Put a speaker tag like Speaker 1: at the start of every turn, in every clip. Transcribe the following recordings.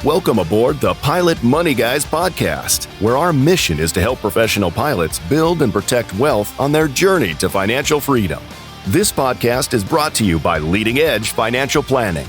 Speaker 1: Welcome aboard the Pilot Money Guys podcast, where our mission is to help professional pilots build and protect wealth on their journey to financial freedom. This podcast is brought to you by Leading Edge Financial Planning.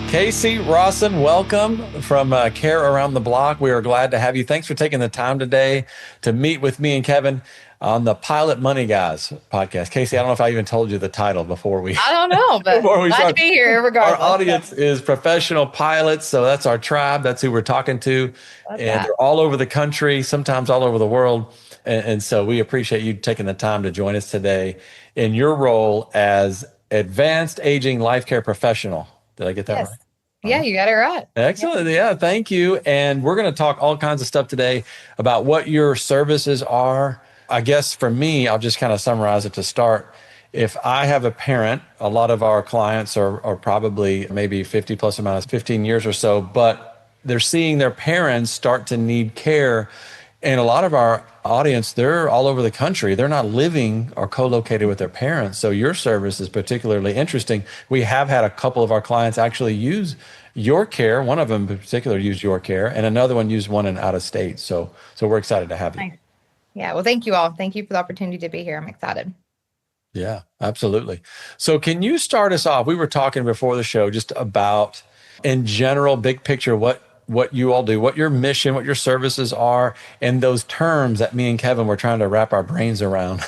Speaker 2: Casey, Rausin, welcome from Care Around the Block. We are glad to have you. Thanks for taking the time today to meet with me and Kevin on the Pilot Money Guys podcast. Casey, I don't know if I even told you the title before we.
Speaker 3: I don't know, but glad to be here regardless.
Speaker 2: Our audience is professional pilots, so that's our tribe. That's who we're talking to. They're all over the country, sometimes all over the world. And so we appreciate you taking the time to join us today in your role as advanced aging life care professional. Did I get that right?
Speaker 3: Yeah, you got it right.
Speaker 2: Excellent. Yeah, thank you. And we're going to talk all kinds of stuff today about what your services are. I guess for me, I'll just kind of summarize it to start. If I have a parent, a lot of our clients are probably maybe 50 plus or minus 15 years or so, but they're seeing their parents start to need care. And a lot of our audience, they're all over the country. They're not living or co-located with their parents. So your service is particularly interesting. We have had a couple of our clients actually use your care. One of them in particular used your care, and another one used one in out of state. So we're excited to have you.
Speaker 3: Nice. Yeah, well, thank you all. Thank you for the opportunity to be here. I'm excited.
Speaker 2: Yeah, absolutely. So can you start us off? We were talking before the show just about, in general, big picture, what you all do, what your mission, what your services are, and those terms that me and Kevin were trying to wrap our brains around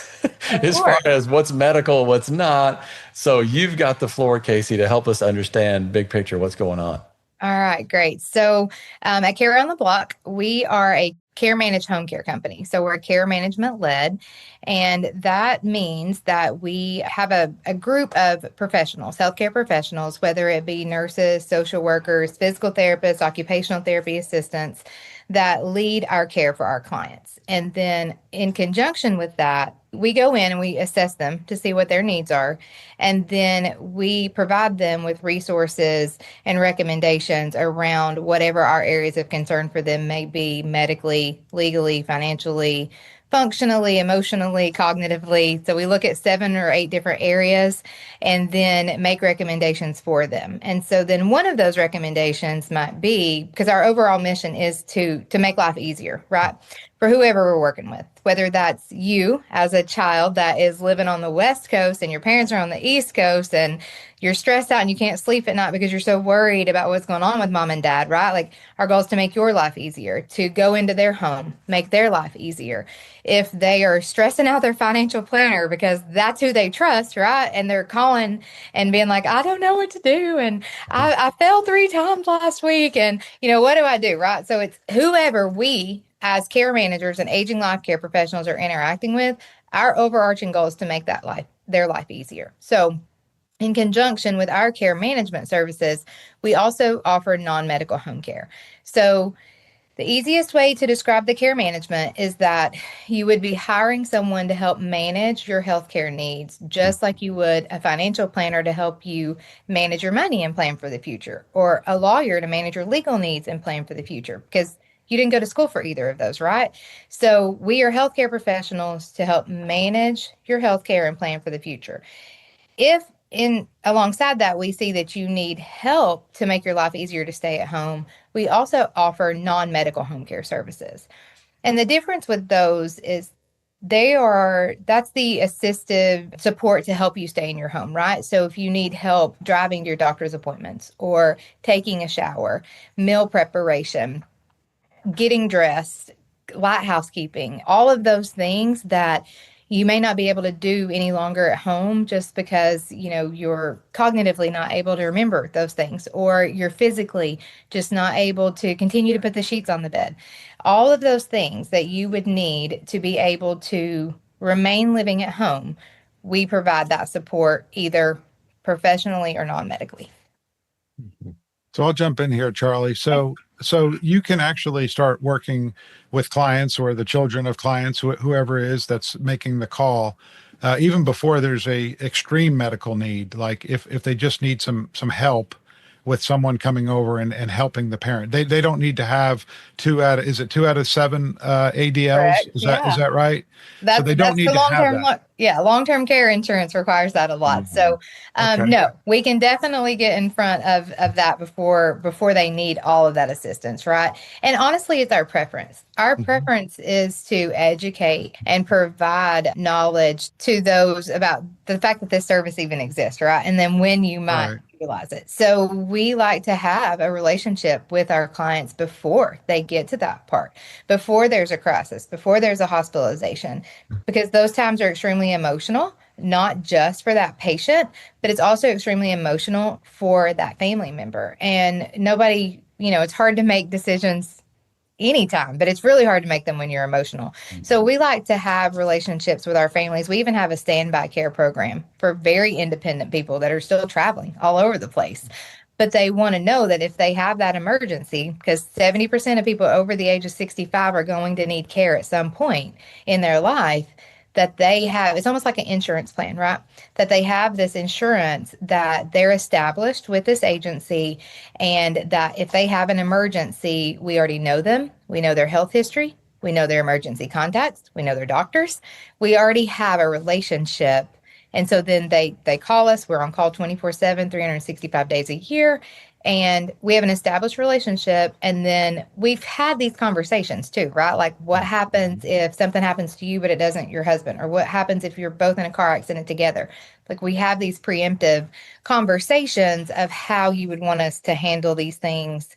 Speaker 2: as far as what's medical, what's not. So you've got the floor, Casey, to help us understand big picture, what's going on.
Speaker 3: All right, great. So at Care Around the Block, we are a care managed home care company. So we're care management led. And that means that we have a group of professionals, healthcare professionals, whether it be nurses, social workers, physical therapists, occupational therapy assistants, that lead our care for our clients. And then in conjunction with that, we go in and we assess them to see what their needs are. And then we provide them with resources and recommendations around whatever our areas of concern for them may be medically, legally, financially, functionally, emotionally, cognitively. So we look at 7 or 8 different areas and then make recommendations for them. And so then one of those recommendations might be, because our overall mission is to make life easier, right? For whoever we're working with, whether that's you as a child that is living on the West Coast and your parents are on the East Coast and you're stressed out and you can't sleep at night because you're so worried about what's going on with mom and dad, right? Like our goal is to make your life easier, to go into their home, make their life easier. If they are stressing out their financial planner because that's who they trust, right? And they're calling and being like, I don't know what to do. And I failed 3 times last week. And, what do I do, right? So it's whoever we as care managers and aging life care professionals are interacting with, our overarching goal is to make their life easier. So in conjunction with our care management services, we also offer non-medical home care. So the easiest way to describe the care management is that you would be hiring someone to help manage your healthcare needs, just like you would a financial planner to help you manage your money and plan for the future, or a lawyer to manage your legal needs and plan for the future, because you didn't go to school for either of those, right? So we are healthcare professionals to help manage your healthcare and plan for the future. If alongside that, we see that you need help to make your life easier to stay at home, we also offer non-medical home care services. And the difference with those is that's the assistive support to help you stay in your home, right? So if you need help driving to your doctor's appointments or taking a shower, meal preparation, getting dressed, light housekeeping, all of those things that you may not be able to do any longer at home just because, you're cognitively not able to remember those things, or you're physically just not able to continue to put the sheets on the bed. All of those things that you would need to be able to remain living at home, we provide that support either professionally or non-medically.
Speaker 4: So I'll jump in here, Charlie. So you can actually start working with clients or the children of clients, whoever it is that's making the call, even before there's a extreme medical need. Like if they just need some help with someone coming over and helping the parent. They don't need to have is it 2 out of 7 ADLs?
Speaker 3: Correct.
Speaker 4: Is
Speaker 3: Yeah.
Speaker 4: that right? So they don't
Speaker 3: That's
Speaker 4: need
Speaker 3: the
Speaker 4: to have that.
Speaker 3: long-term care insurance requires that a lot. So,
Speaker 4: Okay.
Speaker 3: no, we can definitely get in front of that before they need all of that assistance, right? And honestly, it's our preference. Our preference is to educate and provide knowledge to those about the fact that this service even exists, right? And then when you might
Speaker 4: Right.
Speaker 3: utilize it. So we like to have a relationship with our clients before they get to that part, before there's a crisis, before there's a hospitalization, because those times are extremely emotional, not just for that patient, but it's also extremely emotional for that family member. And nobody, it's hard to make decisions anytime, but it's really hard to make them when you're emotional. So we like to have relationships with our families. We even have a standby care program for very independent people that are still traveling all over the place. But they want to know that if they have that emergency, because 70% of people over the age of 65 are going to need care at some point in their life, that they have, it's almost like an insurance plan, right? That they have this insurance that they're established with this agency, and that if they have an emergency, we already know them. We know their health history. We know their emergency contacts. We know their doctors. We already have a relationship. And so then they call us. We're on call 24/7, 365 days a year. And we have an established relationship. And then we've had these conversations too, right? Like, what happens if something happens to you, but it doesn't your husband? Or what happens if you're both in a car accident together? Like, we have these preemptive conversations of how you would want us to handle these things,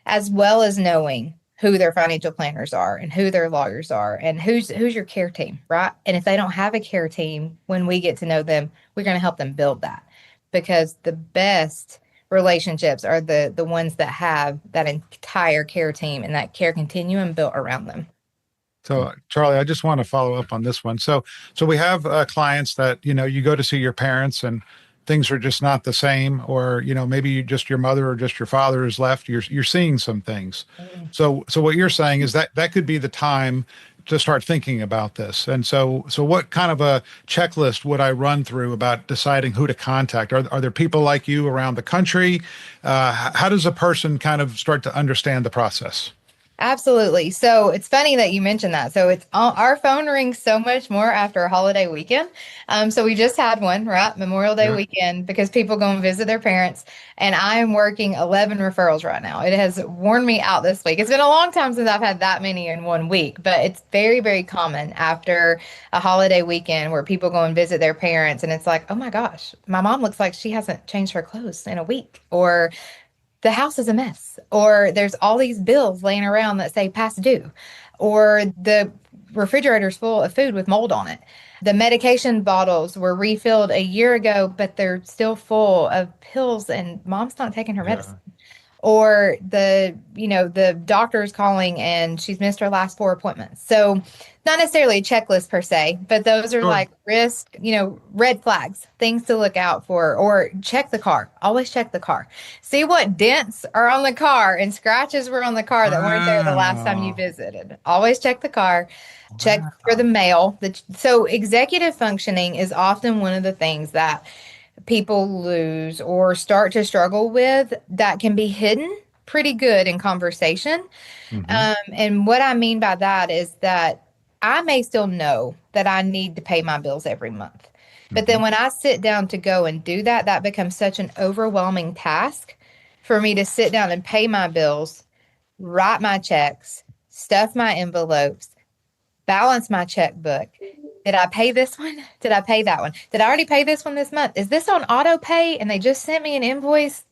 Speaker 3: as well as knowing who their financial planners are and who their lawyers are and who's your care team, right? And if they don't have a care team, when we get to know them, we're going to help them build that, because the best relationships are the ones that have that entire care team and that care continuum built around them.
Speaker 4: So, Charlie, I just want to follow up on this one. So we have clients that, you go to see your parents and things are just not the same, or, maybe just your mother or just your father is left. You're seeing some things. So what you're saying is that could be the time to start thinking about this. And so what kind of a checklist would I run through about deciding who to contact? Are there people like you around the country? How does a person kind of start to understand the process?
Speaker 3: Absolutely. So it's funny that you mentioned that. So it's our phone rings so much more after a holiday weekend. So we just had one, right? Memorial Day weekend, because people go and visit their parents. And I'm working 11 referrals right now. It has worn me out this week. It's been a long time since I've had that many in one week, but it's very, very common after a holiday weekend where people go and visit their parents. And it's like, oh my gosh, my mom looks like she hasn't changed her clothes in a week. Or the house is a mess, or there's all these bills laying around that say past due, or the refrigerator's full of food with mold on it. The medication bottles were refilled a year ago, but they're still full of pills and mom's not taking her medicine. Or the doctor's calling and she's missed her last 4 appointments. So not necessarily a checklist per se, but those are like risk, red flags, things to look out for. Or check the car. Always check the car. See what dents are on the car and scratches were on the car that weren't there the last time you visited. Always check the car. Check for the mail. So executive functioning is often one of the things that people lose or start to struggle with, that can be hidden pretty good in conversation. And what I mean by that is that I may still know that I need to pay my bills every month. But then when I sit down to go and do that, that becomes such an overwhelming task for me to sit down and pay my bills, write my checks, stuff my envelopes, balance my checkbook. Did I pay this one? Did I pay that one? Did I already pay this one this month? Is this on auto pay and they just sent me an invoice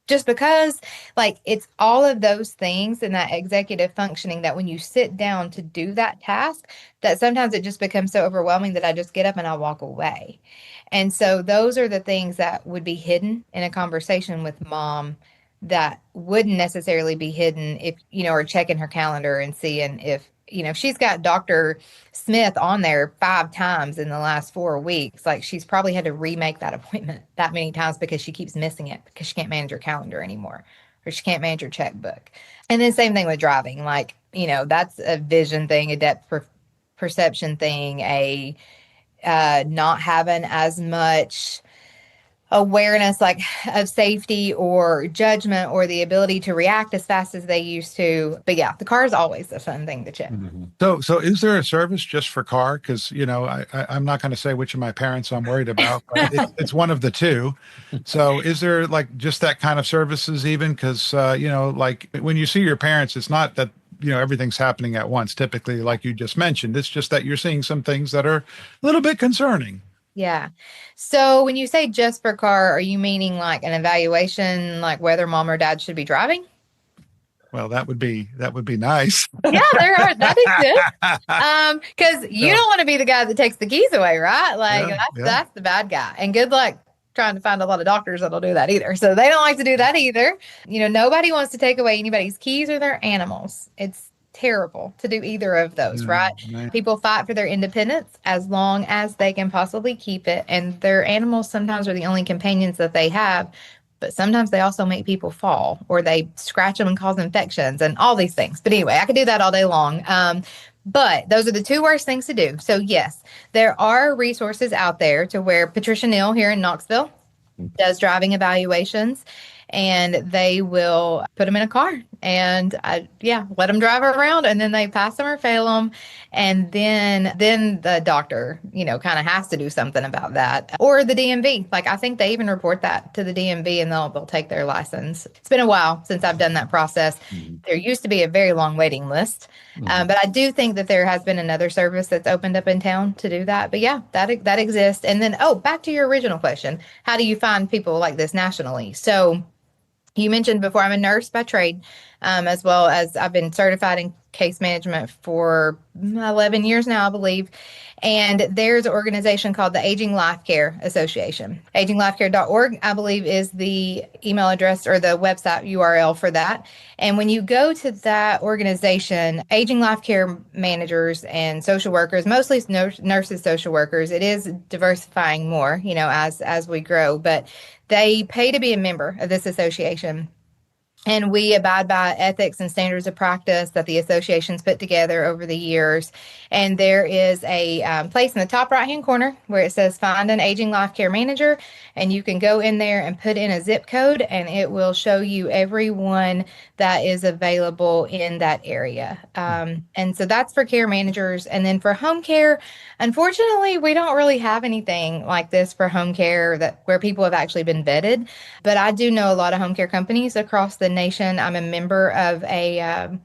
Speaker 3: just because? Like, it's all of those things in that executive functioning that when you sit down to do that task, that sometimes it just becomes so overwhelming that I just get up and I walk away. And so those are the things that would be hidden in a conversation with mom that wouldn't necessarily be hidden if, or checking her calendar and seeing if, she's got Dr. Smith on there 5 times in the last 4 weeks. Like, she's probably had to remake that appointment that many times because she keeps missing it because she can't manage her calendar anymore, or she can't manage her checkbook. And then same thing with driving. Like, that's a vision thing, a depth perception thing, a not having as much awareness like of safety or judgment or the ability to react as fast as they used to. But yeah, the car is always a fun thing to check.
Speaker 4: So is there a service just for car? Because, I'm not going to say which of my parents I'm worried about, but it's one of the two. So is there like just that kind of services even? Because, like when you see your parents, it's not that, everything's happening at once, typically, like you just mentioned. It's just that you're seeing some things that are a little bit concerning.
Speaker 3: Yeah. So when you say just for car, are you meaning like an evaluation, like whether mom or dad should be driving?
Speaker 4: Well, that would be nice.
Speaker 3: Yeah, that exists. Because you don't want to be the guy that takes the keys away, right? Like that's the bad guy. And good luck trying to find a lot of doctors that'll do that either. So they don't like to do that either. Nobody wants to take away anybody's keys or their animals. It's terrible to do either of those, right? People fight for their independence as long as they can possibly keep it. And their animals sometimes are the only companions that they have. But sometimes they also make people fall or they scratch them and cause infections and all these things. But anyway, I could do that all day long. But those are the two worst things to do. So yes, there are resources out there to where Patricia Neal here in Knoxville does driving evaluations, and they will put them in a car and let them drive around, and then they pass them or fail them. And then the doctor, kind of has to do something about that, or the DMV. Like I think they even report that to the DMV and they'll take their license. It's been a while since I've done that process. There used to be a very long waiting list. But I do think that there has been another service that's opened up in town to do that. But yeah, that exists. And then, back to your original question, how do you find people like this nationally? So you mentioned before, I'm a nurse by trade, as well as I've been certified in case management for 11 years now, I believe. And there's an organization called the Aging Lifecare Association. AgingLifecare.org, I believe, is the email address or the website URL for that. And when you go to that organization, aging life care managers and social workers, mostly nurses, social workers, it is diversifying more, as we grow, but they pay to be a member of this association. And we abide by ethics and standards of practice that the association's put together over the years. And there is a place in the top right-hand corner where it says find an aging life care manager. And you can go in there and put in a zip code, and it will show you everyone that is available in that area. And so that's for care managers. And then for home care, unfortunately, we don't really have anything like this for home care where people have actually been vetted. But I do know a lot of home care companies across the nation. I'm a member of a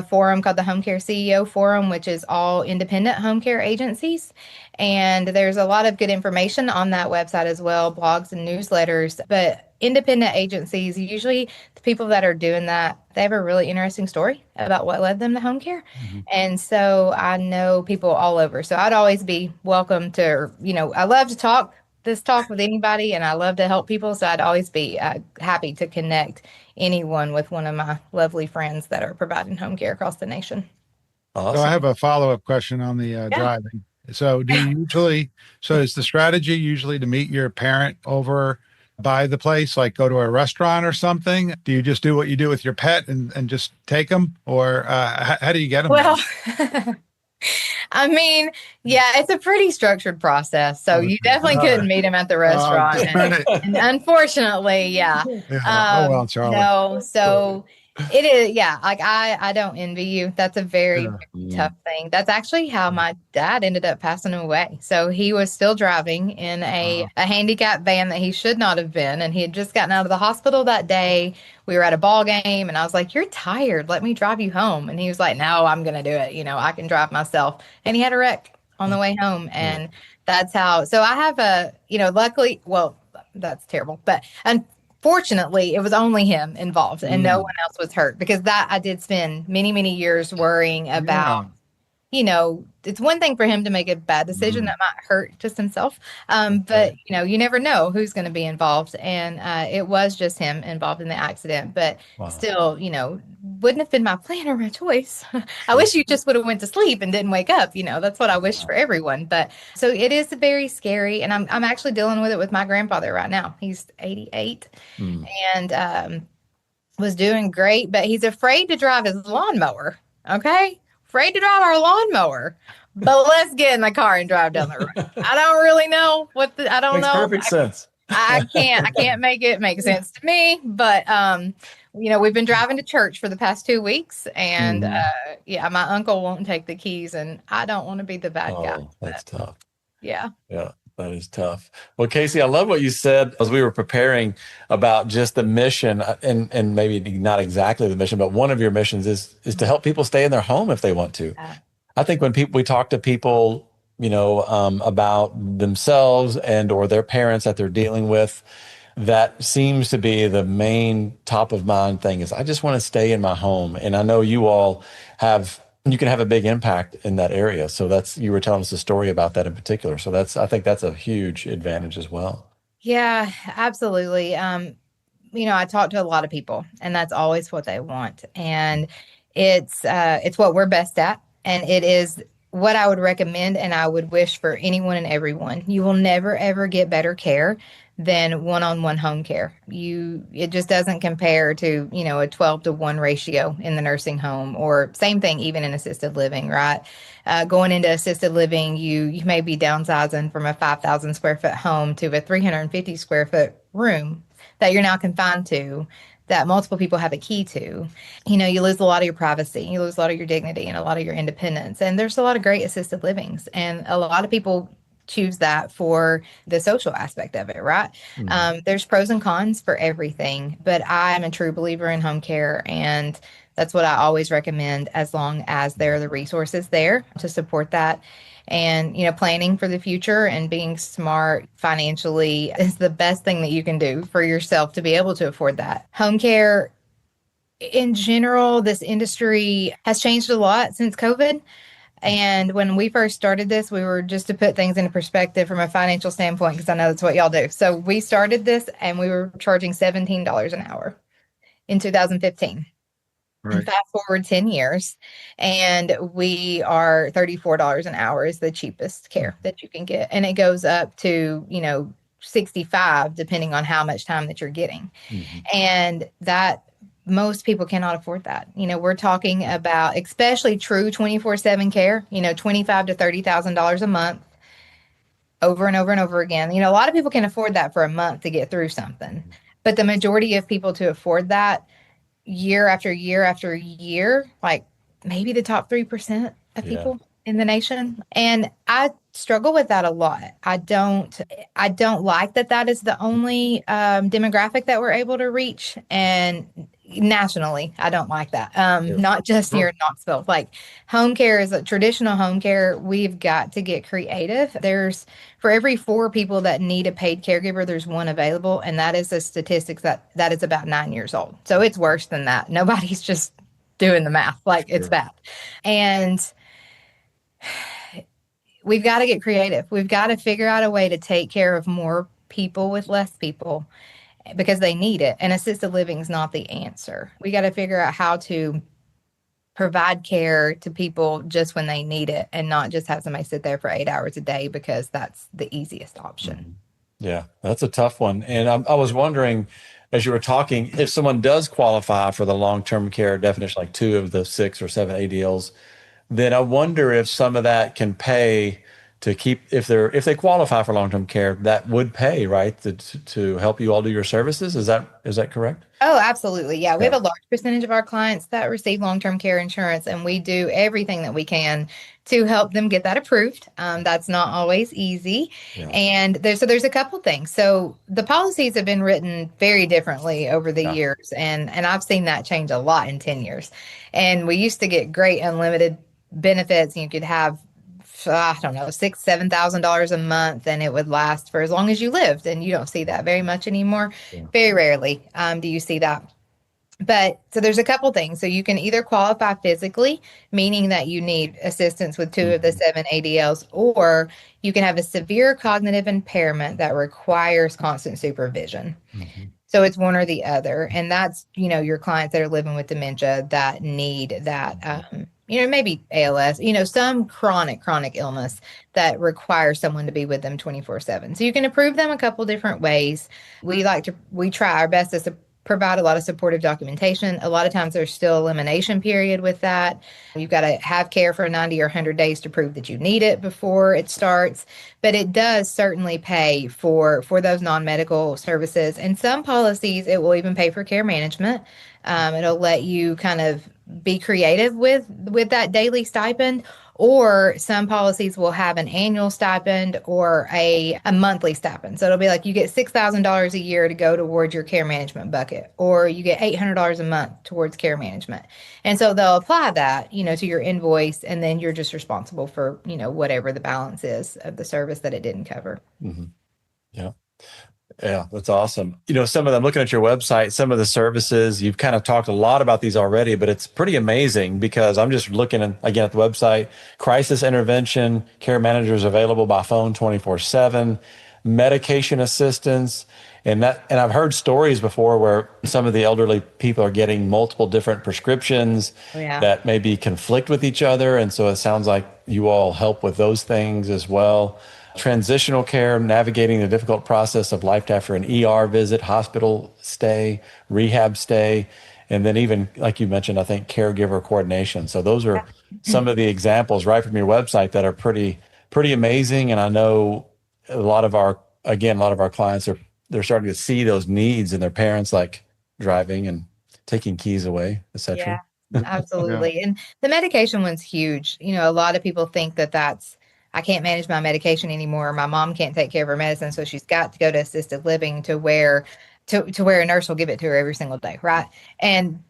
Speaker 3: forum called the HOMECAReceo Forum, which is all independent home care agencies. And there's a lot of good information on that website as well, blogs and newsletters. But independent agencies, usually the people that are doing that, they have a really interesting story about what led them to home care. And so I know people all over. So I'd always be welcome to, I love to talk with anybody, and I love to help people. So I'd always be happy to connect anyone with one of my lovely friends that are providing home care across the nation.
Speaker 4: Awesome. So I have a follow-up question on the driving. So is the strategy usually to meet your parent over by the place, like go to a restaurant or something? Do you just do what you do with your pet and just take them, or how do you get them?
Speaker 3: Well, I mean, yeah, it's a pretty structured process. So you definitely couldn't meet him at the restaurant. And unfortunately, yeah.
Speaker 4: Charlie.
Speaker 3: No, so it is, yeah. Like I don't envy you. That's a very tough thing. That's actually how my dad ended up passing away. So he was still driving in a handicapped van that he should not have been. And he had just gotten out of the hospital that day. We were at a ball game, and I was like, "You're tired. Let me drive you home." And he was like, "No, I'm going to do it. I can drive myself." And he had a wreck on the way home. And that's how, so I have luckily, well, that's terrible, but unfortunately, it was only him involved and no one else was hurt, because that I did spend many, many years worrying about, it's one thing for him to make a bad decision that might hurt just himself. But, you never know who's going to be involved. And it was just him involved in the accident. But still, wouldn't have been my plan or my choice. I wish you just would have went to sleep and didn't wake up. That's what I wish for everyone. But so it is very scary. And I'm actually dealing with it with my grandfather right now. He's 88 and was doing great, but he's afraid to drive his lawnmower. Okay. Afraid to drive our lawnmower, but let's get in the car and drive down the road. I don't really know I don't know.
Speaker 2: Makes perfect sense.
Speaker 3: I can't make it make sense to me, but we've been driving to church for the past 2 weeks, and
Speaker 2: Mhm.
Speaker 3: yeah, my uncle won't take the keys, and I don't want to be the bad guy.
Speaker 2: Oh, that's
Speaker 3: But
Speaker 2: tough.
Speaker 3: yeah.
Speaker 2: Yeah, that is tough. Well, Casey, I love what you said as we were preparing about just the mission, and maybe not exactly the mission, but one of your missions is to help people stay in their home if they want to.
Speaker 3: Uh,
Speaker 2: I think when we talk to people, about themselves and or their parents that they're dealing with, that seems to be the main top of mind thing is I just want to stay in my home. And I know you can have a big impact in that area. So you were telling us a story about that in particular. So I think that's a huge advantage as well.
Speaker 3: yeah, absolutely. I talk to a lot of people, and that's always what they want. And it's what we're best at, and it is what I would recommend and I would wish for anyone and everyone. You will never ever get better care than one-on-one home care. It just doesn't compare to, a 12-to-1 ratio in the nursing home, or same thing even in assisted living, right? Going into assisted living, you may be downsizing from a 5,000 square foot home to a 350 square foot room that you're now confined to, that multiple people have a key to. You lose a lot of your privacy, you lose a lot of your dignity and a lot of your independence. And there's a lot of great assisted livings, and a lot of people choose that for the social aspect of it, right? There's pros and cons for everything, but I'm a true believer in home care, and that's what I always recommend, as long as there are the resources there to support that. And, planning for the future and being smart financially is the best thing that you can do for yourself to be able to afford that. Home care in general, this industry has changed a lot since COVID. And when we first started this, we were, just to put things into perspective from a financial standpoint, because I know that's what y'all do. So we started this and we were charging $17 an hour in 2015. And
Speaker 2: Right.
Speaker 3: fast forward 10 years, and we are $34 an hour is the cheapest care that you can get. And it goes up to, 65, depending on how much time that you're getting.
Speaker 2: Mhm.
Speaker 3: And that most people cannot afford that. We're talking about, especially true 24/7 care, 25 to $30,000 a month, over and over and over again. A lot of people can afford that for a month to get through something. But the majority of people to afford that year after year after year, like maybe the top 3% of
Speaker 2: Yeah.
Speaker 3: people in the nation. And I struggle with that a lot. I don't like that is the only demographic that we're able to reach. And nationally, I don't like that.
Speaker 2: Yeah.
Speaker 3: Not just
Speaker 2: Sure.
Speaker 3: here in Knoxville. Like, home care is a traditional home care. We've got to get creative. For every 4 people that need a paid caregiver, there's one available. And that is a statistics that is about 9 years old. So it's worse than that. Nobody's just doing the math. Like, it's
Speaker 2: Sure.
Speaker 3: bad. And we've got to get creative. We've got to figure out a way to take care of more people with less people, because they need it. And assisted living is not the answer. We got to figure out how to provide care to people just when they need it, and not just have somebody sit there for 8 hours a day, because that's the easiest option.
Speaker 2: Mhm. Yeah, that's a tough one. And I was wondering, as you were talking, if someone does qualify for the long-term care definition, like 2 of the 6 or 7 ADLs, then I wonder if some of that can pay to keep, if they qualify for long-term care, that would pay, right, to help you all do your services. Is that correct?
Speaker 3: Oh, absolutely. Yeah. We have
Speaker 2: Yeah.
Speaker 3: a large percentage of our clients that receive long-term care insurance, and we do everything that we can to help them get that approved. That's not always easy.
Speaker 2: Yeah.
Speaker 3: And there's a couple things. So the policies have been written very differently over the
Speaker 2: Yeah.
Speaker 3: years, and I've seen that change a lot in 10 years. And we used to get great unlimited benefits. You could have, I don't know, $6,000-7,000 a month, and it would last for as long as you lived. And you don't see that very much anymore.
Speaker 2: Yeah.
Speaker 3: Very rarely do you see that. But so there's a couple things. So you can either qualify physically, meaning that you need assistance with 2 of the 7 ADLs, or you can have a severe cognitive impairment that requires constant supervision.
Speaker 2: Mhm.
Speaker 3: So it's one or the other. And that's, your clients that are living with dementia that need that, maybe ALS, some chronic illness that requires someone to be with them 24/7. So you can approve them a couple different ways. We try our best to provide a lot of supportive documentation. A lot of times there's still elimination period with that. You've got to have care for 90 or 100 days to prove that you need it before it starts. But it does certainly pay for those non-medical services. And some policies, it will even pay for care management. It'll let you kind of be creative with that daily stipend, or some policies will have an annual stipend or a monthly stipend. So it'll be like you get $6,000 a year to go towards your care management bucket, or you get $800 a month towards care management. And so they'll apply that, to your invoice, and then you're just responsible for, whatever the balance is of the service that it didn't cover.
Speaker 2: Mm-hmm. Yeah. Yeah, that's awesome. Some of them, looking at your website, some of the services, you've kind of talked a lot about these already, but it's pretty amazing because I'm just looking again at the website. Crisis intervention, care managers available by phone 24/7, medication assistance. And I've heard stories before where some of the elderly people are getting multiple different prescriptions that maybe conflict with each other. And so it sounds like you all help with those things as well. Transitional care, navigating the difficult process of life after an ER visit, hospital stay, rehab stay, and then even, like you mentioned, I think caregiver coordination. So those are some of the examples right from your website that are pretty amazing. And I know a lot of our clients they're starting to see those needs in their parents, like driving and taking keys away, etc.
Speaker 3: Yeah, absolutely. And the medication one's huge. A lot of people think that's, I can't manage my medication anymore. My mom can't take care of her medicine, so she's got to go to assisted living to where a nurse will give it to her every single day, right?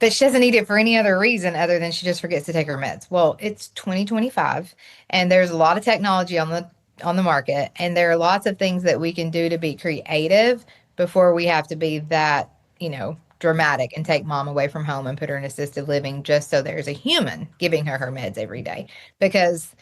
Speaker 3: But she doesn't need it for any other reason other than she just forgets to take her meds. Well, it's 2025, and there's a lot of technology on the market, and there are lots of things that we can do to be creative before we have to be that, dramatic and take mom away from home and put her in assisted living just so there's a human giving her meds every day. Because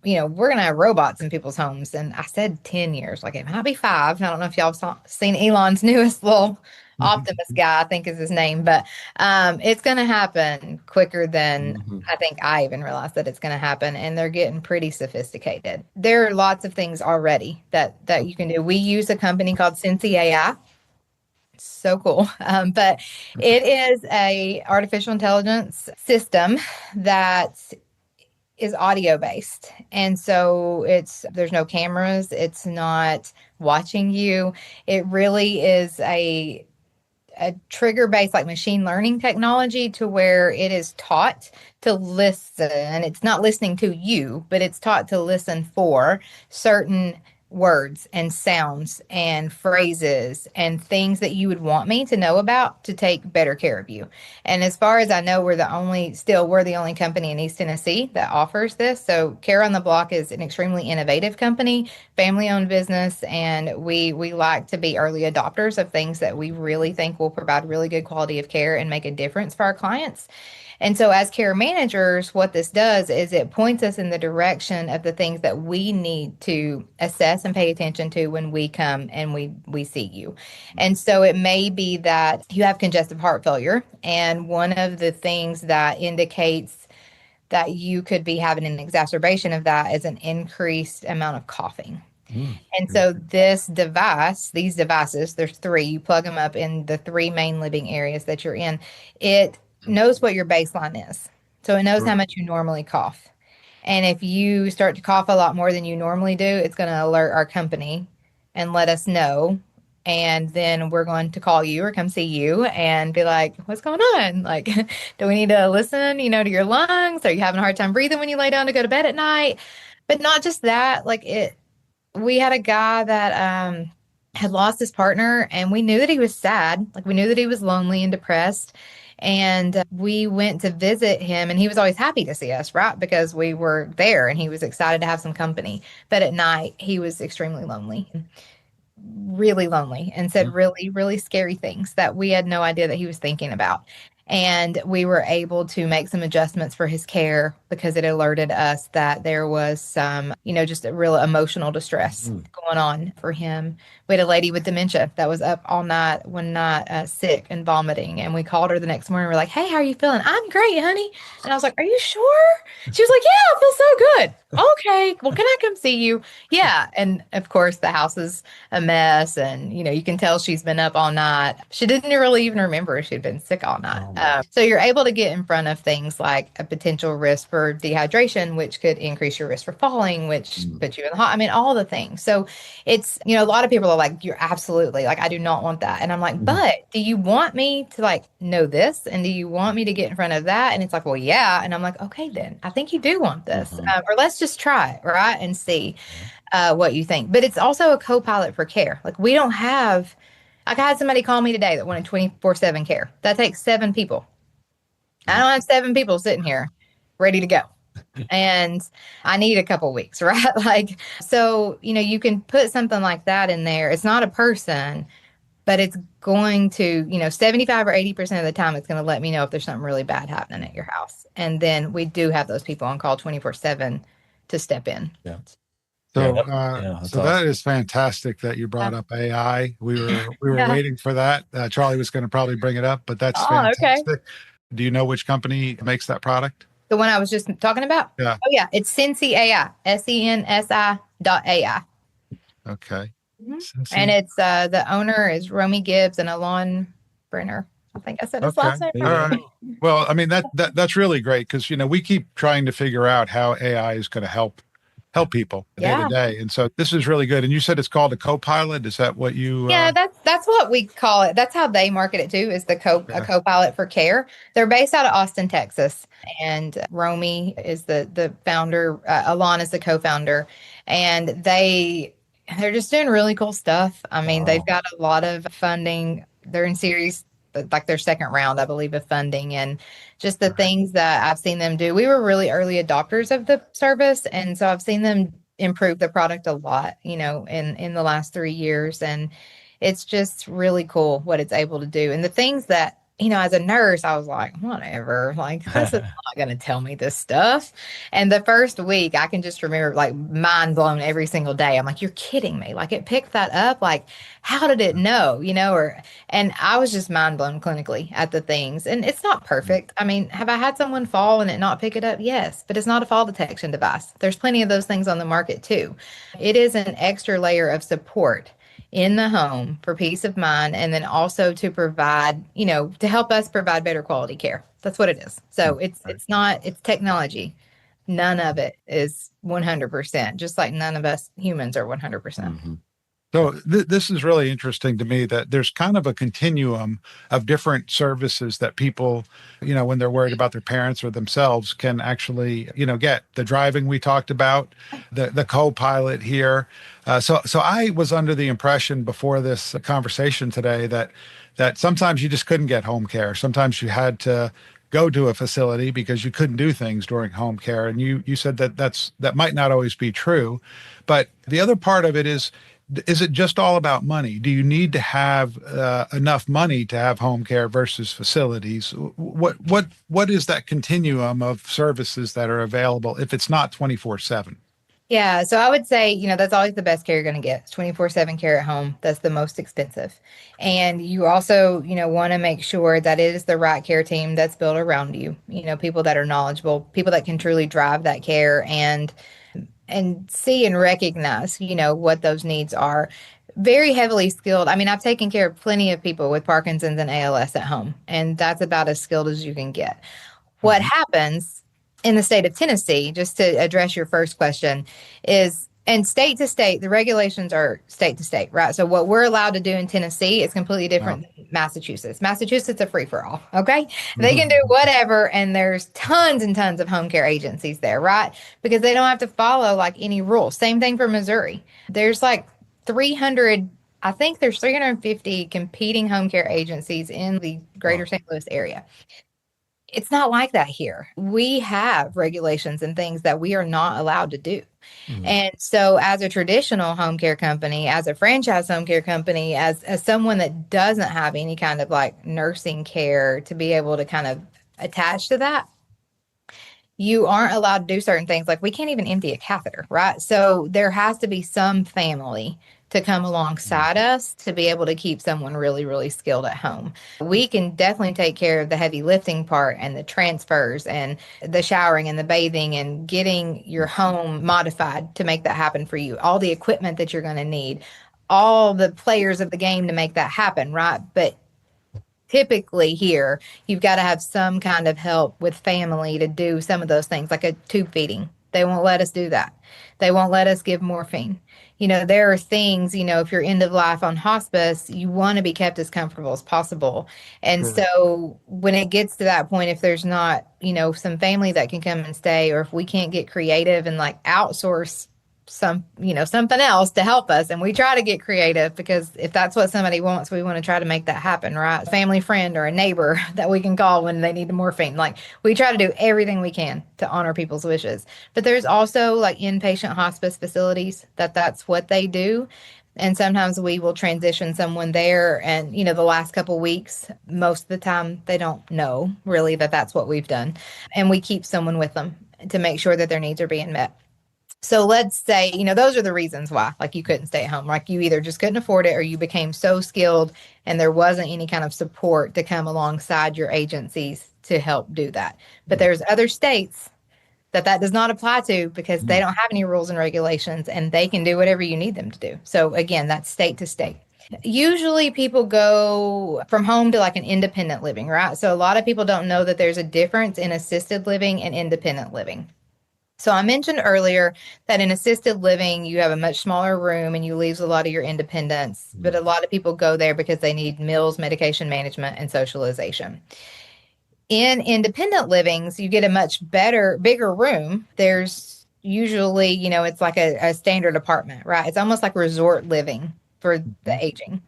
Speaker 3: we're going to have robots in people's homes. And I said 10 years, like it might be 5. I don't know if y'all have seen Elon's newest little Optimus guy, I think is his name, but it's going to happen quicker than I think I even realized that it's going to happen. And they're getting pretty sophisticated. There are lots of things already that you can do. We use a company called Sensi AI. So cool. But it is a artificial intelligence system that is audio based. And so there's no cameras. It's not watching you. It really is a trigger based, like machine learning technology, to where it is taught to listen. It's not listening to you, but it's taught to listen for certain words and sounds and phrases and things that you would want me to know about to take better care of you. And as far as I know, we're the only company in East Tennessee that offers this. So Care on the Block is an extremely innovative company, family-owned business, and we like to be early adopters of things that we really think will provide really good quality of care and make a difference for our clients. And so as care managers, what this does is it points us in the direction of the things that we need to assess and pay attention to when we come and we see you. And so it may be that you have congestive heart failure, and one of the things that indicates that you could be having an exacerbation of that is an increased amount of coughing. And so these devices, there's 3, you plug them up in the 3 main living areas that you're in. It knows what your baseline is. So it knows how much you normally cough. And if you start to cough a lot more than you normally do, it's going to alert our company and let us know. And then we're going to call you or come see you and be like, what's going on? Like, do we need to listen, to your lungs? Are you having a hard time breathing when you lay down to go to bed at night? But not just that, we had a guy that had lost his partner, and we knew that he was sad. Like, we knew that he was lonely and depressed. And we went to visit him, and he was always happy to see us, right? Because we were there and he was excited to have some company. But at night, he was extremely lonely, really lonely, and said really, really scary things that we had no idea that he was thinking about. And we were able to make some adjustments for his care because it alerted us that there was some, just a real emotional distress going on for him. We had a lady with dementia that was up all night, one night, sick and vomiting. And we called her the next morning. We're like, hey, how are you feeling? I'm great, honey. And I was like, are you sure? She was like, yeah, I feel so good. Okay, well, can I come see you? Yeah. And of course, the house is a mess. And, you can tell she's been up all night. She didn't really even remember she'd been sick all night. So you're able to get in front of things like a potential risk for dehydration, which could increase your risk for falling, which puts you in the hot. I mean, all the things. So it's, a lot of people are like, you're absolutely like, I do not want that. And I'm like, but do you want me to like know this? And do you want me to get in front of that? And it's like, well, yeah. And I'm like, okay, then I think you do want this. Or let's just try it, right? And see what you think. But it's also a co-pilot for care. Like we don't have, like I had somebody call me today that wanted 24/7 care. That takes 7 people. I don't have 7 people sitting here ready to go. And I need a couple weeks, right? Like, so, you can put something like that in there. It's not a person, but it's going to, 75 or 80% of the time, it's going to let me know if there's something really bad happening at your house. And then we do have those people on call 24/7 to step in.
Speaker 2: Yeah.
Speaker 4: So,
Speaker 2: That's
Speaker 4: so
Speaker 2: awesome.
Speaker 4: that is fantastic that you brought up AI. We were waiting for that. Charlie was going to probably bring it up, but that's fantastic.
Speaker 3: Okay.
Speaker 4: Do you know which company makes that product?
Speaker 3: The one I was just talking about?
Speaker 4: Yeah.
Speaker 3: Oh, yeah. It's Sensi AI, SENSI.ai.
Speaker 4: Okay.
Speaker 3: And it's the owner is Romy Gibbs and Alon Brenner. I think I said his last name.
Speaker 4: All right. Well, I mean that's really great because we keep trying to figure out how AI is going to help people day to day, and so this is really good. And you said it's called a co-pilot. Is that what you?
Speaker 3: Yeah, that's what we call it. That's how they market it too. Is a co-pilot for care. They're based out of Austin, Texas, and Romy is the founder. Alon is the co-founder, and they're just doing really cool stuff. I mean, they've got a lot of funding. They're in series, like their second round, I believe, of funding, and just the things that I've seen them do. We were really early adopters of the service, and so I've seen them improve the product a lot, in the last 3 years, and it's just really cool what it's able to do. And the things that, as a nurse, I was like, whatever, like this is not going to tell me this stuff. And the first week, I can just remember like mind blown every single day. I'm like, you're kidding me. Like it picked that up. Like, how did it know, and I was just mind blown clinically at the things. And it's not perfect. I mean, have I had someone fall and it not pick it up? Yes, but it's not a fall detection device. There's plenty of those things on the market too. It is an extra layer of support in the home for peace of mind, and then also to provide, to help us provide better quality care. That's what it is. So it's technology. None of it is 100%, just like none of us humans are 100%.
Speaker 4: So this is really interesting to me that there's kind of a continuum of different services that people, when they're worried about their parents or themselves, can actually, get. The driving we talked about, the co-pilot here. So I was under the impression before this conversation today that sometimes you just couldn't get home care. Sometimes you had to go to a facility because you couldn't do things during home care. And you said that might not always be true. But the other part of it is it just all about money? Do you need to have enough money to have home care versus facilities? What is that continuum of services that are available if it's not 24/7?
Speaker 3: Yeah, so I would say, that's always the best care you're going to get. 24/7 care at home. That's the most expensive. And you also, want to make sure that it is the right care team that's built around you. People that are knowledgeable, people that can truly drive that care and see and recognize, what those needs are. Very heavily skilled. I mean, I've taken care of plenty of people with Parkinson's and ALS at home, and that's about as skilled as you can get. What happens in the state of Tennessee, just to address your first question, is, and state to state, the regulations are state to state, right? So what we're allowed to do in Tennessee is completely different than Massachusetts. Massachusetts is a free-for-all, okay? They can do whatever, and there's tons and tons of home care agencies there, right? Because they don't have to follow like any rules. Same thing for Missouri. There's like 300, I think there's 350 competing home care agencies in the greater St. Louis area. It's not like that here. We have regulations and things that we are not allowed to do. And so as a traditional home care company, as a franchise home care company, as someone that doesn't have any kind of like nursing care to be able to kind of attach to that, you aren't allowed to do certain things. Like we can't even empty a catheter, right? So there has to be some family to come alongside us to be able to keep someone really, really skilled at home. We can definitely take care of the heavy lifting part and the transfers and the showering and the bathing and getting your home modified to make that happen for you. All the equipment that you're going to need, all the players of the game to make that happen, right? But typically here, you've got to have some kind of help with family to do some of those things, like a tube feeding. They won't let us do that. They won't let us give morphine. There are things, if you're end of life on hospice, you want to be kept as comfortable as possible. And so when it gets to that point, if there's not, some family that can come and stay, or if we can't get creative and like outsource something else to help us. And we try to get creative because if that's what somebody wants, we want to try to make that happen, right? A family friend or a neighbor that we can call when they need the morphine. Like we try to do everything we can to honor people's wishes. But there's also like inpatient hospice facilities that's what they do. And sometimes we will transition someone there. And, the last couple of weeks, most of the time, they don't know really that that's what we've done. And we keep someone with them to make sure that their needs are being met. So let's say, those are the reasons why, like you couldn't stay at home, like you either just couldn't afford it or you became so skilled and there wasn't any kind of support to come alongside your agencies to help do that. But there's other states that does not apply to because they don't have any rules and regulations and they can do whatever you need them to do. So again, that's state to state. Usually people go from home to like an independent living, right? So a lot of people don't know that there's a difference in assisted living and independent living. So I mentioned earlier that in assisted living, you have a much smaller room and you lose a lot of your independence. But a lot of people go there because they need meals, medication management, and socialization. In independent livings, you get a much bigger room. There's usually, it's like a standard apartment, right? It's almost like resort living for the aging.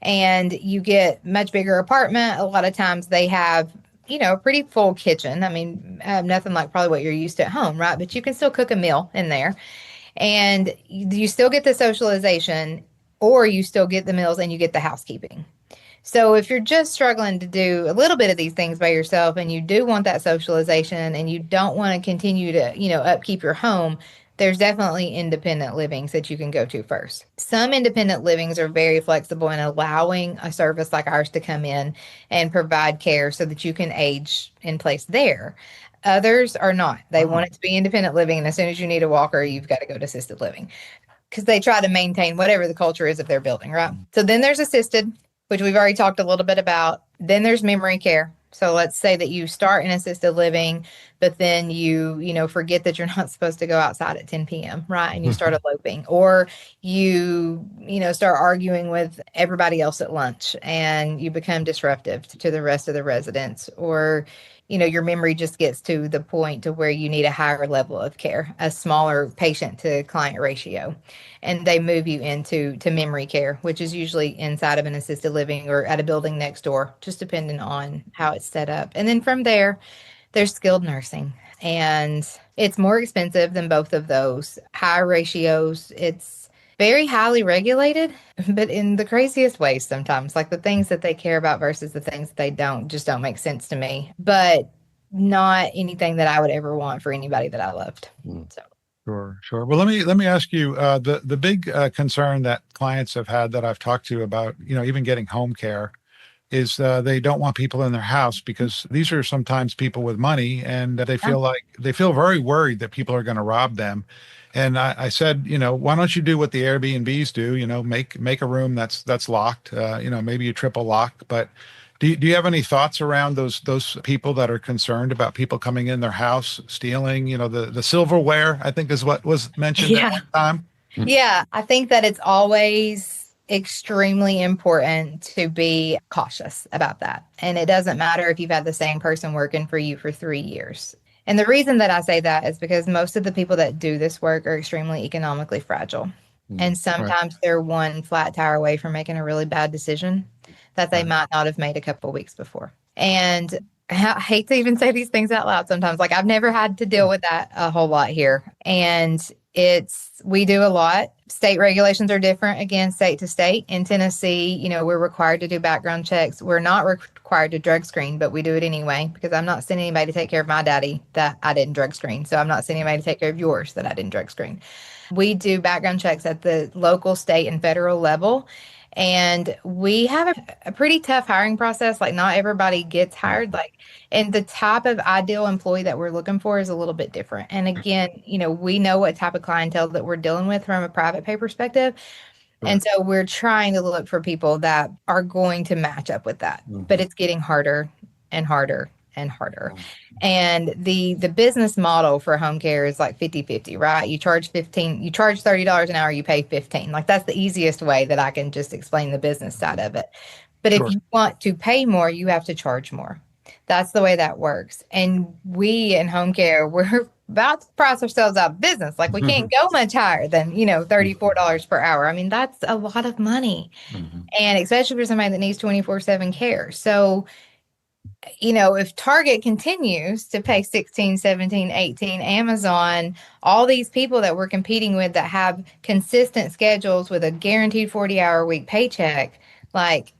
Speaker 3: And you get much bigger apartment. A lot of times they have a pretty full kitchen. I mean, nothing like probably what you're used to at home, right? But you can still cook a meal in there and you still get the socialization or you still get the meals and you get the housekeeping. So if you're just struggling to do a little bit of these things by yourself and you do want that socialization and you don't want to continue to, upkeep your home, there's definitely independent livings that you can go to first. Some independent livings are very flexible in allowing a service like ours to come in and provide care so that you can age in place there. Others are not. They want it to be independent living. And as soon as you need a walker, you've got to go to assisted living because they try to maintain whatever the culture is of their building, right? So then there's assisted, which we've already talked a little bit about. Then there's memory care. So let's say that you start in assisted living, but then you forget that you're not supposed to go outside at 10 p.m., right? And you start eloping, or you start arguing with everybody else at lunch and you become disruptive to the rest of the residents, or your memory just gets to the point to where you need a higher level of care, a smaller patient to client ratio. And they move you into memory care, which is usually inside of an assisted living or at a building next door, just depending on how it's set up. And then from there, there's skilled nursing. And it's more expensive than both of those. High ratios, it's very highly regulated, but in the craziest ways sometimes. Like the things that they care about versus the things that they don't just don't make sense to me. But not anything that I would ever want for anybody that I loved. So.
Speaker 4: Sure. Well, let me ask you the big concern that clients have had that I've talked to about, even getting home care is they don't want people in their house because these are sometimes people with money and they feel very worried that people are going to rob them. And I said, why don't you do what the Airbnbs do? Make a room that's locked. Maybe you triple lock, but do you have any thoughts around those people that are concerned about people coming in their house, stealing, the silverware, I think is what was mentioned at one time?
Speaker 3: Yeah, I think that it's always extremely important to be cautious about that. And it doesn't matter if you've had the same person working for you for 3 years. And the reason that I say that is because most of the people that do this work are extremely economically fragile. And sometimes they're one flat tire away from making a really bad decision that they might not have made a couple of weeks before. And I hate to even say these things out loud sometimes. Like I've never had to deal with that a whole lot here. And we do a lot State regulations are different, again, state to state. In Tennessee, we're required to do background checks. We're not required to drug screen, but we do it anyway because I'm not sending anybody to take care of my daddy that I didn't drug screen. So I'm not sending anybody to take care of yours that I didn't drug screen. We do background checks at the local, state, and federal level. And we have a pretty tough hiring process. Like, not everybody gets hired. And the type of ideal employee that we're looking for is a little bit different. And again, we know what type of clientele that we're dealing with from a private pay perspective. And so we're trying to look for people that are going to match up with that. But it's getting harder and harder and harder. And the business model for home care is like 50-50, right? You charge $30 an hour, you pay 15. Like, that's the easiest way that I can just explain the business side of it. But if you want to pay more, you have to charge more. That's the way that works. And we in home care, we're about to price ourselves out of business. Like, we can't go much higher than, $34 per hour. I mean, that's a lot of money. And especially for somebody that needs 24/7 care. So, if Target continues to pay 16, 17, 18, Amazon, all these people that we're competing with that have consistent schedules with a guaranteed 40-hour week paycheck, like,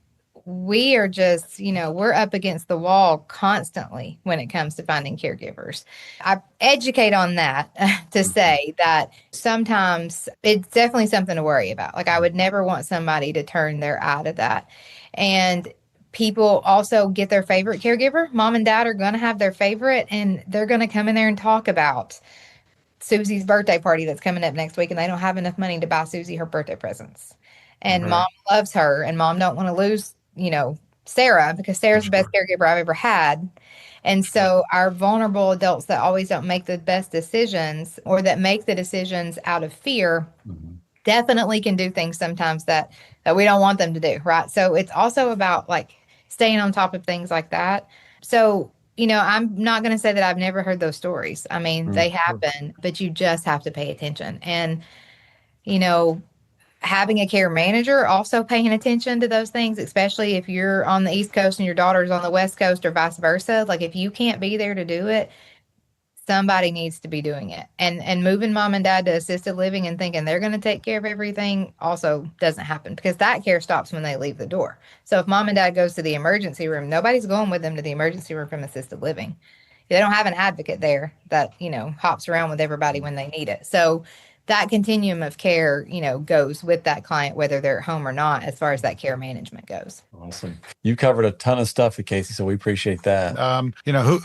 Speaker 3: we are just, we're up against the wall constantly when it comes to finding caregivers. I educate on that to say that sometimes it's definitely something to worry about. Like, I would never want somebody to turn their eye to that. And people also get their favorite caregiver. Mom and dad are going to have their favorite, and they're going to come in there and talk about Susie's birthday party that's coming up next week, and they don't have enough money to buy Susie her birthday presents. And mom loves her, and mom don't want to lose, Sarah, because Sarah's the best caregiver I've ever had. And so our vulnerable adults that always don't make the best decisions, or that make the decisions out of fear, definitely can do things sometimes that we don't want them to do, right? So it's also about, like, staying on top of things like that. So, I'm not going to say that I've never heard those stories. I mean, they happen, but you just have to pay attention. And, having a care manager also paying attention to those things, especially if you're on the East Coast and your daughter's on the West Coast, or vice versa. Like, if you can't be there to do it, somebody needs to be doing it. And moving mom and dad to assisted living and thinking they're going to take care of everything also doesn't happen, because that care stops when they leave the door. So if mom and dad goes to the emergency room, nobody's going with them to the emergency room from assisted living. They don't have an advocate there that, hops around with everybody when they need it. So that continuum of care, goes with that client, whether they're at home or not, as far as that care management goes.
Speaker 2: Awesome. You covered a ton of stuff, Casey, so we appreciate that.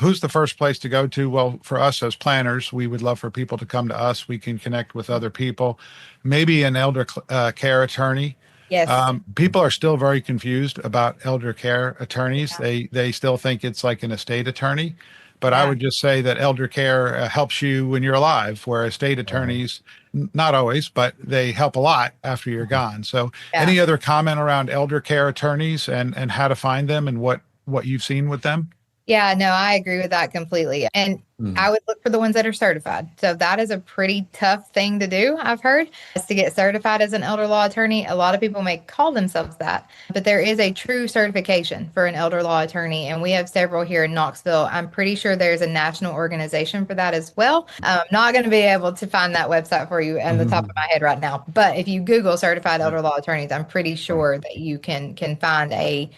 Speaker 4: Who's the first place to go to? Well, for us as planners, we would love for people to come to us. We can connect with other people, maybe an elder care attorney.
Speaker 3: Yes.
Speaker 4: People are still very confused about elder care attorneys. They still think it's like an estate attorney. But I would just say that elder care helps you when you're alive, where estate attorneys, not always, but they help a lot after you're gone. So any other comment around elder care attorneys and how to find them and what you've seen with them?
Speaker 3: Yeah, no, I agree with that completely. And I would look for the ones that are certified. So that is a pretty tough thing to do, I've heard, is to get certified as an elder law attorney. A lot of people may call themselves that, but there is a true certification for an elder law attorney. And we have several here in Knoxville. I'm pretty sure there's a national organization for that as well. I'm not going to be able to find that website for you on the top of my head right now. But if you Google certified elder law attorneys, I'm pretty sure that you can find a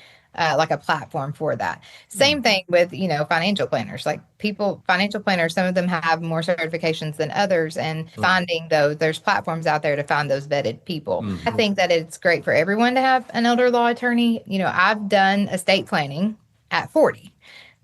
Speaker 3: like a platform for that. Same thing with, financial planners. Like, financial planners, some of them have more certifications than others, and finding those, there's platforms out there to find those vetted people. I think that it's great for everyone to have an elder law attorney. I've done estate planning at 40.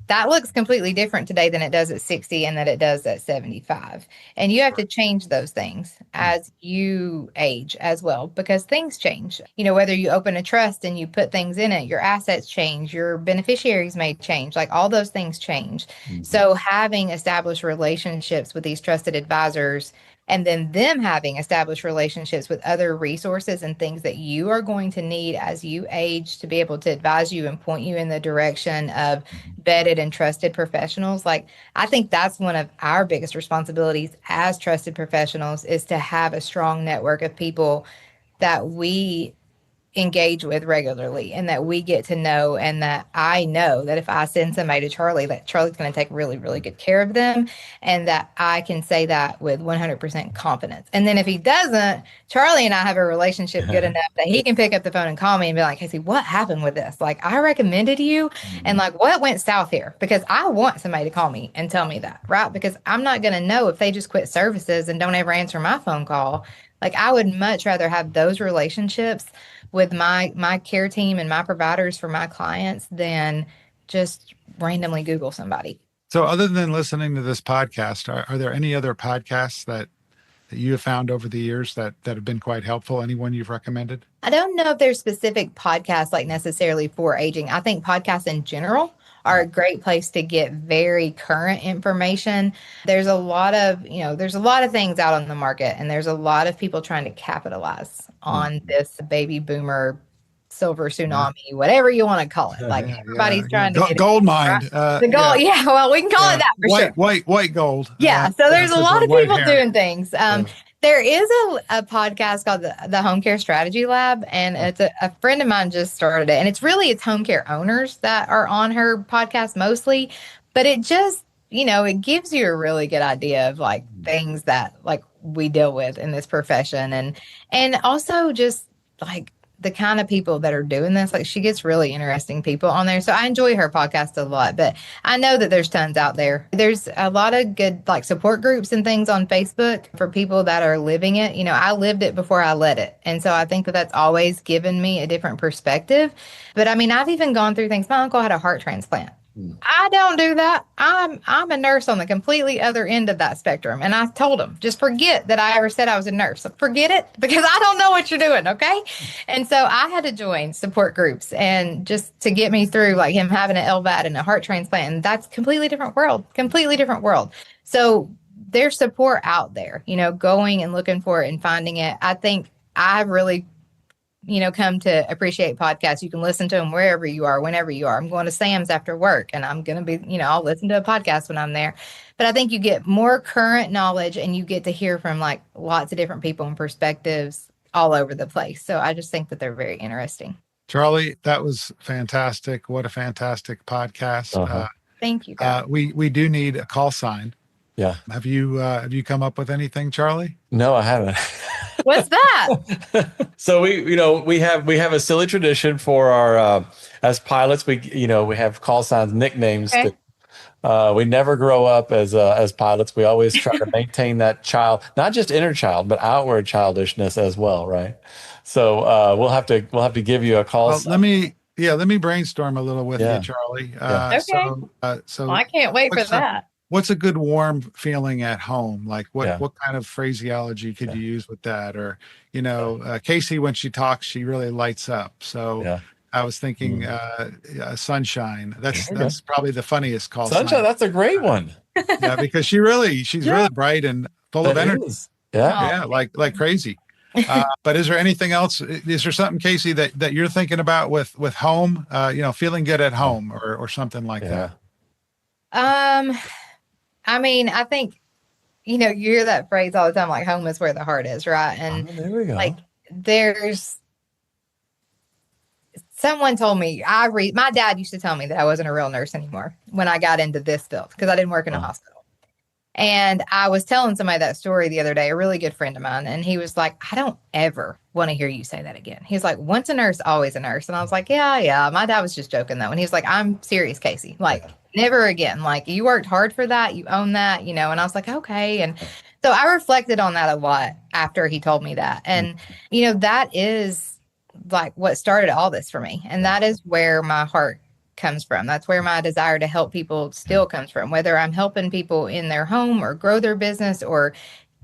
Speaker 3: That looks completely different today than it does at 60 and that it does at 75. And you have to change those things as you age as well, because things change. Whether you open a trust and you put things in it, your assets change, your beneficiaries may change, like, all those things change. So having established relationships with these trusted advisors, and then them having established relationships with other resources and things that you are going to need as you age to be able to advise you and point you in the direction of vetted and trusted professionals. Like, I think that's one of our biggest responsibilities as trusted professionals, is to have a strong network of people that we engage with regularly, and that we get to know, and that I know that if I send somebody to Charlie, that Charlie's going to take really, really good care of them, and that I can say that with 100% confidence. And then if he doesn't, Charlie and I have a relationship good enough that he can pick up the phone and call me and be like, Casey, what happened with this? Like, I recommended you, and like, what went south here? Because I want somebody to call me and tell me that, right? Because I'm not going to know if they just quit services and don't ever answer my phone call. Like, I would much rather have those relationships with my care team and my providers for my clients than just randomly Google somebody.
Speaker 4: So other than listening to this podcast, are there any other podcasts that you have found over the years that have been quite helpful? Anyone you've recommended?
Speaker 3: I don't know if there's specific podcasts like necessarily for aging. I think podcasts in general are a great place to get very current information. There's a lot of things out on the market, and there's a lot of people trying to capitalize on this baby boomer silver tsunami, whatever you want to call it. Like everybody's trying to get
Speaker 4: gold mine.
Speaker 3: Right? The gold, well, we can call it that for sure.
Speaker 4: White gold.
Speaker 3: Yeah, so there's a lot of people doing things. There is a podcast called the Home Care Strategy Lab, and it's a friend of mine just started it. And it's home care owners that are on her podcast mostly, but it just, it gives you a really good idea of like things that like we deal with in this profession, and also just like the kind of people that are doing this. Like, she gets really interesting people on there. So I enjoy her podcast a lot, but I know that there's tons out there. There's a lot of good like support groups and things on Facebook for people that are living it. I lived it before I led it. And so I think that that's always given me a different perspective. But I mean, I've even gone through things. My uncle had a heart transplant. I don't do that. I'm a nurse on the completely other end of that spectrum. And I told him, just forget that I ever said I was a nurse. Forget it, because I don't know what you're doing. Okay. And so I had to join support groups, and just to get me through like him having an LVAD and a heart transplant. And that's completely different world. So there's support out there, going and looking for it and finding it. I think I really come to appreciate podcasts. You can listen to them wherever you are, whenever you are. I'm going to Sam's after work, and I'm going to be, I'll listen to a podcast when I'm there. But I think you get more current knowledge, and you get to hear from like lots of different people and perspectives all over the place. So I just think that they're very interesting.
Speaker 4: Charlie, that was fantastic. What a fantastic podcast.
Speaker 3: Thank you.
Speaker 4: We do need a call sign.
Speaker 2: Yeah.
Speaker 4: Have you come up with anything, Charlie?
Speaker 2: No, I haven't.
Speaker 3: What's that?
Speaker 2: So we have a silly tradition for our as pilots. We have call signs, nicknames.
Speaker 3: Okay.
Speaker 2: We never grow up as pilots. We always try to maintain that child, not just inner child, but outward childishness as well, right? So we'll have to give you a call sign.
Speaker 4: Let me brainstorm a little with you, Charlie.
Speaker 3: Okay.
Speaker 4: So
Speaker 3: I can't wait for that.
Speaker 4: What's a good warm feeling at home? Like what kind of phraseology could you use with that? Or, Casey, when she talks, she really lights up. So I was thinking sunshine. That's probably the funniest call.
Speaker 2: Sunshine, that's a great one.
Speaker 4: Because she's really bright and full of energy.
Speaker 2: Yeah.
Speaker 4: Like crazy. But is there anything else? Is there something, Casey, that you're thinking about with home, feeling good at home or something like that?
Speaker 3: I mean, I think, you hear that phrase all the time, like home is where the heart is, right? And
Speaker 2: there we go.
Speaker 3: Like someone told me, my dad used to tell me that I wasn't a real nurse anymore when I got into this field, because I didn't work in a hospital. And I was telling somebody that story the other day, a really good friend of mine, and he was like, I don't ever want to hear you say that again. He's like, once a nurse, always a nurse. And I was like, yeah. My dad was just joking though. And he's like, I'm serious, Casey. Like, never again. Like, you worked hard for that. You own that, and I was like, okay. And so I reflected on that a lot after he told me that. And, that is like what started all this for me. And that is where my heart comes from. That's where my desire to help people still comes from, whether I'm helping people in their home or grow their business or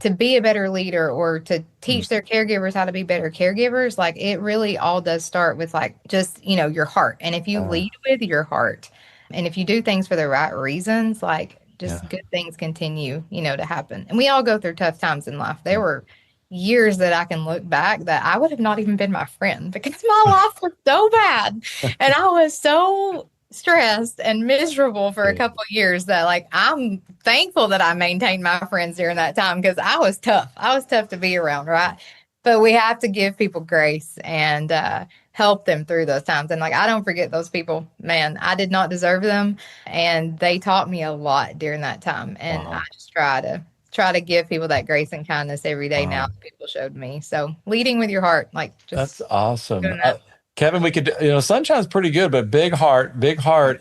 Speaker 3: to be a better leader or to teach their caregivers how to be better caregivers. Like, it really all does start with like, just, your heart. And if you lead with your heart, and if you do things for the right reasons, like just good things continue, to happen. And we all go through tough times in life. There were years that I can look back that I would have not even been my friend because my life was so bad. And I was so stressed and miserable for a couple of years that like, I'm thankful that I maintained my friends during that time because I was tough. I was tough to be around, right? but we have to give people grace and help them through those times. And like, I don't forget those people, man. I did not deserve them, and they taught me a lot during that time. And I just try to give people that grace and kindness every day now that people showed me. So leading with your heart, like, just
Speaker 2: that's awesome. Kevin, we could, Sunshine's pretty good, but big heart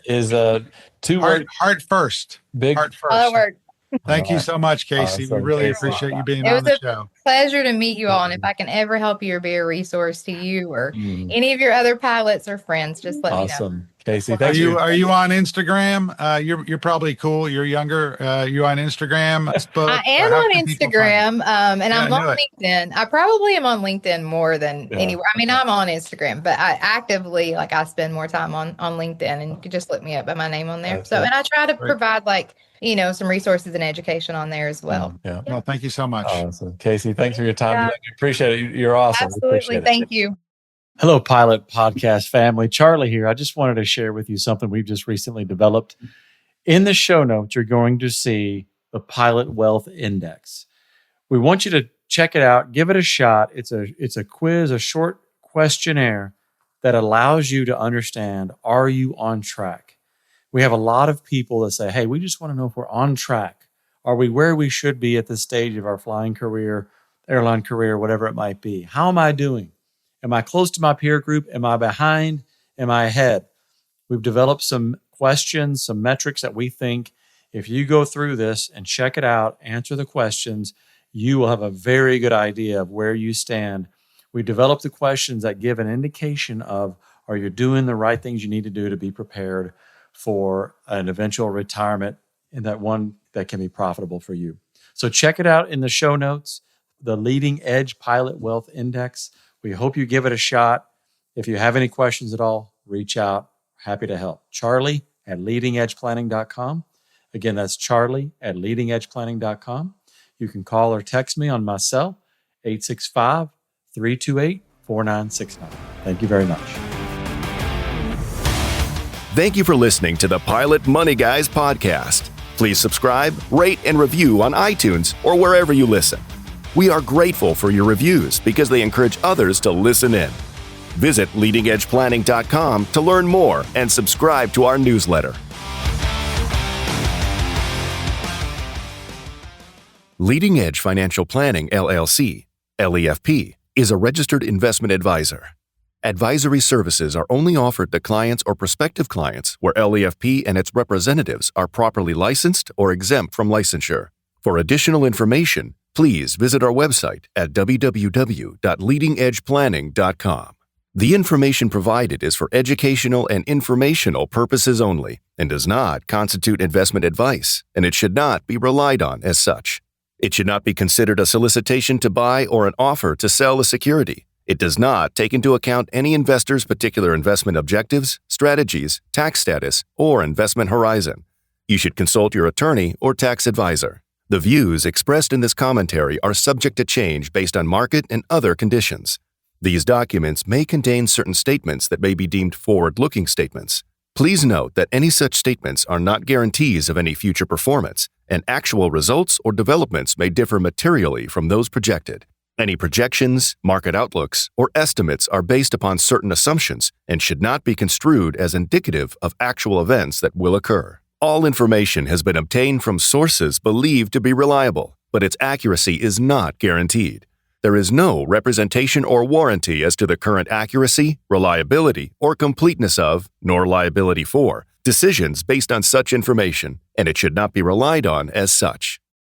Speaker 2: is a two-word.
Speaker 4: Heart first.
Speaker 2: Big
Speaker 4: heart first.
Speaker 3: other word.
Speaker 4: Thank you so much, Casey.
Speaker 2: Awesome.
Speaker 4: We really
Speaker 2: Casey,
Speaker 4: appreciate you being on the show.
Speaker 3: Pleasure to meet you all. And if I can ever help you or be a resource to you or any of your other pilots or friends, just let me know.
Speaker 2: Awesome. Casey,
Speaker 4: Are you on Instagram? You're probably cool. You're younger. You on Instagram? Facebook?
Speaker 3: I am on Instagram, and I'm on LinkedIn. I probably am on LinkedIn more than anywhere. I mean, I'm on Instagram, but I actively, like, I spend more time on LinkedIn, and you can just look me up by my name on there. And I try to provide, like, some resources and education on there as well.
Speaker 2: Yeah.
Speaker 4: Well, thank you so much.
Speaker 2: Awesome. Casey, thanks for your time today. We appreciate it. You're awesome.
Speaker 3: Absolutely. Thank you.
Speaker 2: Hello, Pilot Podcast family. Charlie here. I just wanted to share with you something we've just recently developed. In the show notes, you're going to see the Pilot Wealth Index. We want you to check it out. Give it a shot. It's a quiz, a short questionnaire that allows you to understand, are you on track? We have a lot of people that say, hey, we just want to know if we're on track. Are we where we should be at this stage of our flying career, airline career, whatever it might be? How am I doing? Am I close to my peer group? Am I behind? Am I ahead? We've developed some questions, some metrics that we think if you go through this and check it out, answer the questions, you will have a very good idea of where you stand. We developed the questions that give an indication of, are you doing the right things you need to do to be prepared for an eventual retirement, and that one that can be profitable for you. So check it out in the show notes, the Leading Edge Pilot Wealth Index. We hope you give it a shot. If you have any questions at all, reach out. Happy to help. Charlie at leadingedgeplanning.com. Again, that's Charlie at leadingedgeplanning.com. You can call or text me on my cell, 865-328-4969. Thank you very much.
Speaker 1: Thank you for listening to the Pilot Money Guys podcast. Please subscribe, rate, and review on iTunes or wherever you listen. We are grateful for your reviews because they encourage others to listen in. Visit leadingedgeplanning.com to learn more and subscribe to our newsletter. Leading Edge Financial Planning, LLC, LEFP, is a registered investment advisor. Advisory services are only offered to clients or prospective clients where LEFP and its representatives are properly licensed or exempt from licensure. For additional information, please visit our website at www.leadingedgeplanning.com. The information provided is for educational and informational purposes only and does not constitute investment advice, and it should not be relied on as such. It should not be considered a solicitation to buy or an offer to sell a security. It does not take into account any investor's particular investment objectives, strategies, tax status, or investment horizon. You should consult your attorney or tax advisor. The views expressed in this commentary are subject to change based on market and other conditions. These documents may contain certain statements that may be deemed forward-looking statements. Please note that any such statements are not guarantees of any future performance, and actual results or developments may differ materially from those projected. Any projections, market outlooks, or estimates are based upon certain assumptions and should not be construed as indicative of actual events that will occur. All information has been obtained from sources believed to be reliable, but its accuracy is not guaranteed. There is no representation or warranty as to the current accuracy, reliability, or completeness of, nor liability for, decisions based on such information, and it should not be relied on as such.